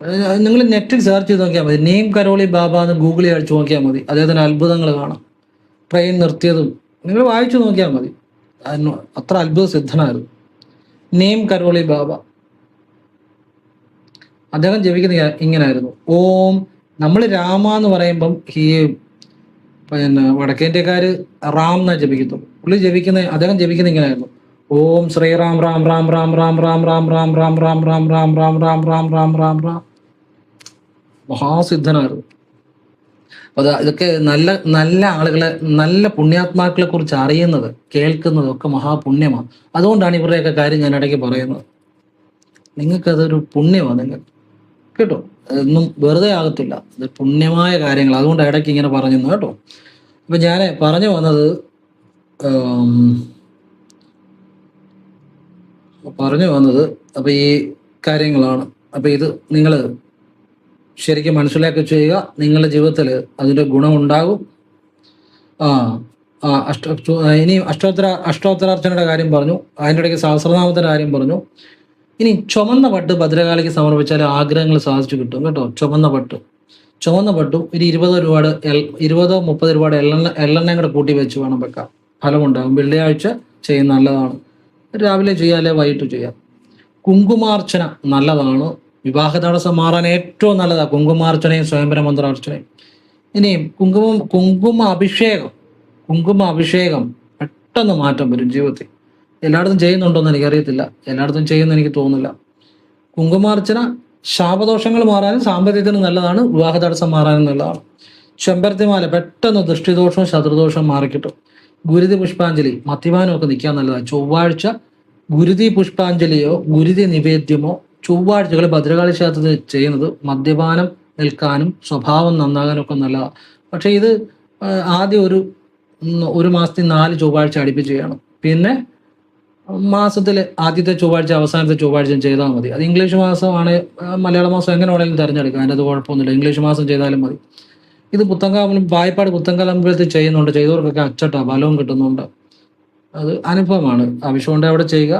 നിങ്ങൾ നെറ്റിൽ സെർച്ച് ചെയ്ത് നോക്കിയാൽ മതി, നെയിം കരോളി ബാബ എന്ന് ഗൂഗിളിൽ അടിച്ചു നോക്കിയാൽ മതി, അദ്ദേഹത്തിന് അത്ഭുതങ്ങൾ കാണാം. ട്രെയിൻ നിർത്തിയതും നിങ്ങൾ വായിച്ചു നോക്കിയാൽ മതി. അത്ര അത്ഭുത സിദ്ധനായിരുന്നു നെയിം കരോളി ബാബ. അദ്ദേഹം ജപിക്കുന്ന ഇങ്ങനായിരുന്നു. ഓം, നമ്മൾ രാമ എന്ന് പറയുമ്പം ഈ പിന്നെ വടക്കേന്ത്യക്കാര് റാം എന്നാ ജപിക്കത്തുള്ളൂ. പുള്ളി അദ്ദേഹം ജപിക്കുന്ന ഇങ്ങനായിരുന്നു. ഓം ശ്രീറാം റാം റാം റാം റാം റാം റാം റാം റാം റാം റാം റാം റാം റാം റാം റാം റാം റാം. മഹാസിദ്ധനായിരുന്നു. അപ്പൊ ഇതൊക്കെ നല്ല നല്ല ആളുകളെ, നല്ല പുണ്യാത്മാക്കളെ കുറിച്ച് അറിയുന്നത് കേൾക്കുന്നത് ഒക്കെ മഹാപുണ്യമാണ്. അതുകൊണ്ടാണ് ഇവരുടെയൊക്കെ കാര്യം ഞാൻ ഇടയ്ക്ക് പറയുന്നത്. നിങ്ങൾക്കതൊരു പുണ്യമാണ് നിങ്ങൾ കേട്ടോ. അതൊന്നും വെറുതെ ആകത്തില്ല, ഇത് പുണ്യമായ കാര്യങ്ങൾ. അതുകൊണ്ട് ഇടയ്ക്ക് ഇങ്ങനെ പറഞ്ഞു കേട്ടോ. അപ്പൊ ഞാൻ പറഞ്ഞു വന്നത് അപ്പൊ ഈ കാര്യങ്ങളാണ്. അപ്പൊ ഇത് നിങ്ങൾ ശരിക്കും മനസ്സിലാക്കി ചെയ്യുക. നിങ്ങളുടെ ജീവിതത്തിൽ അതിൻ്റെ ഗുണമുണ്ടാകും. ഇനി അഷ്ടോത്തരാർച്ചനയുടെ കാര്യം പറഞ്ഞു, അതിൻ്റെ ഇടയ്ക്ക് സഹസ്രനാമത്തിൻ്റെ കാര്യം പറഞ്ഞു. ഇനി ചുമന്ന പട്ട് ഭദ്രകാളിക്ക് സമർപ്പിച്ചാൽ ആഗ്രഹങ്ങൾ സാധിച്ചു കിട്ടും കേട്ടോ. ചുമന്ന പട്ടും ഒരു 20 രൂപയുടെ 20-30 രൂപയുടെ എള്ളെണ്ണയും കൂടെ കൂട്ടി വെച്ച് വേണം വെക്കാം. ഫലമുണ്ടാകും. വെള്ളിയാഴ്ച ചെയ്യുന്ന നല്ലതാണ്. രാവിലെ ചെയ്യാം, അല്ലെ വൈകിട്ട് ചെയ്യാം. കുങ്കുമാർച്ചന നല്ലതാണ്. വിവാഹ തടസ്സം മാറാൻ ഏറ്റവും നല്ലതാണ് കുങ്കുമാർച്ചനയും സ്വയംവര മന്ത്രാർച്ചനയും. ഇനിയും കുങ്കുമ അഭിഷേകം പെട്ടെന്ന് മാറ്റം വരും ജീവിതത്തിൽ. എല്ലായിടത്തും ചെയ്യുന്നുണ്ടോയെന്ന് എനിക്കറിയത്തില്ല, എല്ലായിടത്തും ചെയ്യുന്ന എനിക്ക് തോന്നുന്നില്ല. കുങ്കുമാർച്ചന ശാപദോഷങ്ങൾ മാറാനും സാമ്പത്തികത്തിന് നല്ലതാണ്, വിവാഹ തടസ്സം മാറാനും നല്ലതാണ്. ചെമ്പരത്തിമാല പെട്ടെന്ന് ദൃഷ്ടിദോഷവും ശത്രുദോഷവും മാറിക്കിട്ടും. ഗുരുതി പുഷ്പാഞ്ജലി മദ്യപാനം ഒക്കെ നിൽക്കാൻ നല്ലതാണ്. ചൊവ്വാഴ്ച ഗുരുതി പുഷ്പാഞ്ജലിയോ ഗുരുതി നിവേദ്യമോ ചൊവ്വാഴ്ചകൾ ഭദ്രകാളി ക്ഷേത്രത്തിൽ ചെയ്യുന്നത് മദ്യപാനം നിൽക്കാനും സ്വഭാവം നന്നാകാനും ഒക്കെ നല്ലതാണ്. പക്ഷെ ഇത് ആദ്യം ഒരു മാസത്തിൽ 4 ചൊവ്വാഴ്ച അടുപ്പിച്ച് ചെയ്യണം. പിന്നെ മാസത്തിൽ ആദ്യത്തെ ചൊവ്വാഴ്ച അവസാനത്തെ ചൊവ്വാഴ്ചയും ചെയ്താൽ മതി. അത് ഇംഗ്ലീഷ് മാസമാണ്, മലയാള മാസം എങ്ങനെ വേണമെങ്കിലും തിരഞ്ഞെടുക്കാം, അതിൻ്റെ അത് കുഴപ്പമൊന്നുമില്ല. ഇംഗ്ലീഷ് മാസം ചെയ്താലും മതി. ഇത് പുത്തങ്കാവിലും പായപ്പാട് പുത്തങ്കാലമ്പലത്തിൽ ചെയ്യുന്നുണ്ട്. ചെയ്തവർക്കൊക്കെ അച്ചട്ടാ ഫലവും കിട്ടുന്നുണ്ട്. അത് അനുഭവമാണ്. ആവശ്യമുണ്ട് അവിടെ ചെയ്യുക,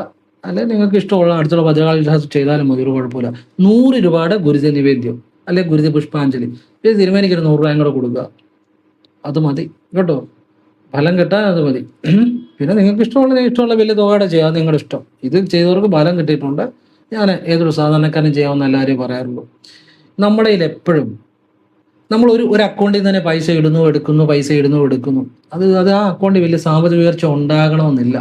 അല്ലെങ്കിൽ നിങ്ങൾക്ക് ഇഷ്ടമുള്ള അടുത്തുള്ള ഭദ്രകാളി ചെയ്താലും മതി, ഒരു കുഴപ്പമില്ല. 100 രൂപയുടെ ഗുരുതി നിവേദ്യം അല്ലെങ്കിൽ ഗുരുതി പുഷ്പാഞ്ജലി ഇത് തിരുമേനിക്ക് 100 രൂപയും കൂടെ കൊടുക്കുക. അത് മതി കേട്ടോ, ഫലം കിട്ടാൻ അത് മതി. പിന്നെ നിങ്ങൾക്ക് ഇഷ്ടമുള്ള വലിയ തുകയുടെ ചെയ്യാം, നിങ്ങളുടെ ഇഷ്ടം. ഇത് ചെയ്തവർക്ക് ഫലം കിട്ടിയിട്ടുണ്ട്. ഞാൻ ഏതൊരു സാധാരണക്കാരനും ചെയ്യാവുന്ന എല്ലാവരെയും പറയാറുള്ളൂ. നമ്മുടെ കയ്യിൽ എപ്പോഴും നമ്മൾ ഒരു അക്കൗണ്ടിൽ നിന്ന് തന്നെ പൈസ ഇടുന്നു എടുക്കുന്നു. അത് ആ അക്കൗണ്ടിൽ വലിയ സാമ്പത്തിക ഉയർച്ച ഉണ്ടാകണമെന്നില്ല.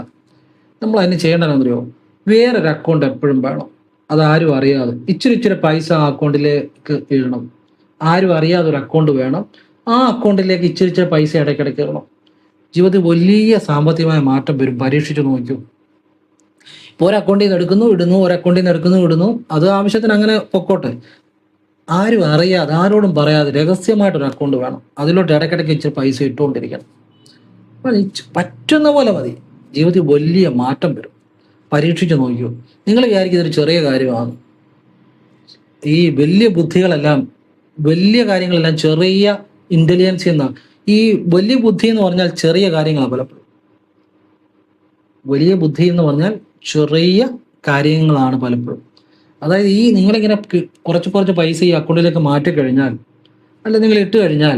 നമ്മൾ അതിന് ചെയ്യേണ്ടതെന്നറിയോ, വേറൊരു അക്കൗണ്ട് എപ്പോഴും വേണം. അതാരും അറിയാതെ ഇച്ചിരി പൈസ ആ അക്കൗണ്ടിലേക്ക് ഇടണം. ആരും അറിയാതെ ഒരു അക്കൗണ്ട് വേണം. ആ അക്കൗണ്ടിലേക്ക് ഇച്ചിരി പൈസ ഇടയ്ക്കിടയ്ക്ക് ഇടണം. ജീവിതത്തിൽ വലിയ സാമ്പത്തികമായ മാറ്റം വരും. പരീക്ഷിച്ച് നോക്കൂ. ഇപ്പോൾ ഒരു അക്കൗണ്ടിൽ നിന്ന് ഇടുന്നു. അത് ആവശ്യത്തിന് അങ്ങനെ പൊക്കോട്ടെ. ആരും അറിയാതെ, ആരോടും പറയാതെ രഹസ്യമായിട്ടൊരു അക്കൗണ്ട് വേണം. അതിലോട്ട് ഇടയ്ക്കിടയ്ക്ക് ഇച്ചിരി പൈസ ഇട്ടുകൊണ്ടിരിക്കണം. പറ്റുന്ന പോലെ മതി. ജീവിതത്തിൽ വലിയ മാറ്റം വരും. പരീക്ഷിച്ച് നോക്കൂ. നിങ്ങൾ വിചാരിക്കും ഇതൊരു ചെറിയ കാര്യമാണ്. ഈ വലിയ കാര്യങ്ങളെല്ലാം ചെറിയ ഇന്റലിജൻസ് എന്നാണ്. ഈ വലിയ ബുദ്ധി എന്ന് പറഞ്ഞാൽ ചെറിയ കാര്യങ്ങളാണ് പലപ്പോഴും. വലിയ ബുദ്ധി എന്ന് പറഞ്ഞാൽ ചെറിയ കാര്യങ്ങളാണ് പലപ്പോഴും. അതായത് നിങ്ങളിങ്ങനെ കുറച്ച് പൈസ ഈ അക്കൗണ്ടിലേക്ക് മാറ്റിക്കഴിഞ്ഞാൽ, അല്ല നിങ്ങൾ ഇട്ട് കഴിഞ്ഞാൽ,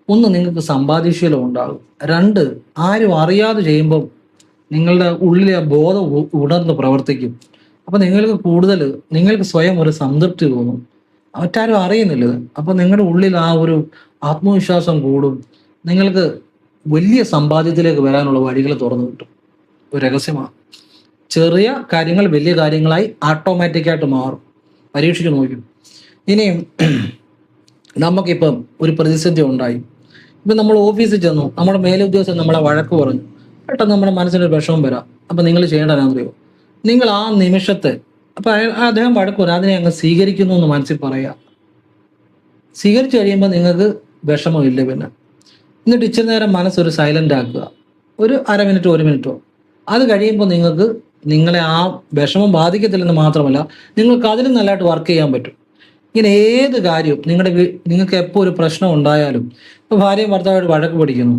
ഒന്ന് നിങ്ങൾക്ക് സമ്പാദ്യശീലം ഉണ്ടാകും. 2 ആരും അറിയാതെ ചെയ്യുമ്പം നിങ്ങളുടെ ഉള്ളിലെ ബോധം ഉണർന്ന് പ്രവർത്തിക്കും. അപ്പം നിങ്ങൾക്ക് സ്വയം ഒരു സംതൃപ്തി തോന്നും. മറ്റാരും അറിയുന്നില്ല. അപ്പം നിങ്ങളുടെ ഉള്ളിൽ ആ ഒരു ആത്മവിശ്വാസം കൂടും. നിങ്ങൾക്ക് വലിയ സമ്പാദ്യത്തിലേക്ക് വരാനുള്ള വഴികൾ തുറന്നു കിട്ടും. ഒരു രഹസ്യമാണ്. ചെറിയ കാര്യങ്ങൾ വലിയ കാര്യങ്ങളായി ഓട്ടോമാറ്റിക്കായിട്ട് മാറും. പരീക്ഷിച്ച് നോക്കും. ഇനിയും നമുക്കിപ്പം ഒരു പ്രതിസന്ധി ഉണ്ടായി. ഇപ്പം നമ്മൾ ഓഫീസിൽ ചെന്നു, നമ്മുടെ മേലുദ്യോഗസ്ഥൻ നമ്മളെ വഴക്ക് പറഞ്ഞു, പെട്ടെന്ന് നമ്മുടെ മനസ്സിനൊരു വിഷമം വരാം. അപ്പം നിങ്ങൾ ചെയ്യേണ്ടതെന്നറിയോ, നിങ്ങൾ ആ നിമിഷത്തെ അദ്ദേഹം വഴക്ക് വരാം, അതിനെ അങ്ങ് സ്വീകരിക്കുന്നു എന്ന് മനസ്സിൽ പറയുക. സ്വീകരിച്ചു കഴിയുമ്പോൾ നിങ്ങൾക്ക് വിഷമമില്ല. പിന്നെ എന്നിട്ട് ഇച്ചിരി നേരം മനസ്സൊരു സൈലന്റ് ആക്കുക. ഒരു 1/2 മിനിറ്റോ 1 മിനിറ്റോ. അത് കഴിയുമ്പോൾ നിങ്ങളെ ആ വിഷമം ബാധിക്കത്തില്ലെന്ന് മാത്രമല്ല, നിങ്ങൾക്ക് അതിലും നല്ലതായിട്ട് വർക്ക് ചെയ്യാൻ പറ്റും. ഇങ്ങനെ ഏത് കാര്യവും നിങ്ങൾക്ക് എപ്പോൾ ഒരു പ്രശ്നം ഉണ്ടായാലും, ഇപ്പോൾ ഭാര്യയും ഭർത്താവായിട്ട് വഴക്ക് പിടിക്കുന്നു,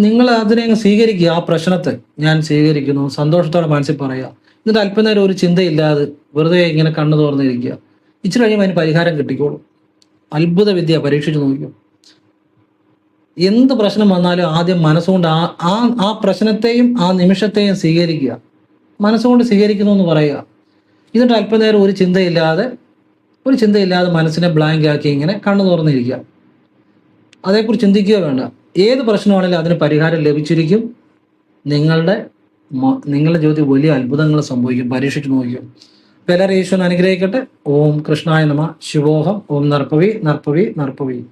നിങ്ങൾ അതിനെ അങ്ങ് സ്വീകരിക്കുക. ആ പ്രശ്നത്തെ ഞാൻ സ്വീകരിക്കുന്നു, സന്തോഷത്തോടെ മനസ്സിൽ പറയുക. എന്നിട്ട് അല്പനേരം ഒരു ചിന്തയില്ലാതെ വെറുതെ ഇങ്ങനെ കണ്ണു തുറന്നിരിക്കുക. ഇച്ചിരി കഴിയുമ്പോൾ അതിന് പരിഹാരം കിട്ടിക്കോളും. അത്ഭുത വിദ്യ പരീക്ഷിച്ച് നോക്കും. എന്ത് പ്രശ്നം വന്നാലും ആദ്യം മനസ്സുകൊണ്ട് ആ പ്രശ്നത്തെയും ആ നിമിഷത്തെയും സ്വീകരിക്കുക. മനസ്സുകൊണ്ട് സ്വീകരിക്കുന്നു എന്ന് പറയുക. എന്നിട്ട് അല്പനേരം ഒരു ചിന്തയില്ലാതെ മനസ്സിനെ ബ്ലാങ്ക് ആക്കി ഇങ്ങനെ കണ്ണു തുറന്നിരിക്കുക. അതേക്കുറിച്ച് ചിന്തിക്കുക വേണ്ട. ഏത് പ്രശ്നമാണെങ്കിലും അതിന് പരിഹാരം ലഭിച്ചിരിക്കും. നിങ്ങളുടെ ജീവിതത്തിൽ വലിയ അത്ഭുതങ്ങൾ സംഭവിക്കും. പരീക്ഷിച്ച് നോക്കിയും. എല്ലാവരും ഈശ്വരൻ അനുഗ്രഹിക്കട്ടെ. ഓം കൃഷ്ണായ നമഃ. ശിവോഹം. ഓം നർപ്പവി നർപ്പവി നർപ്പവി.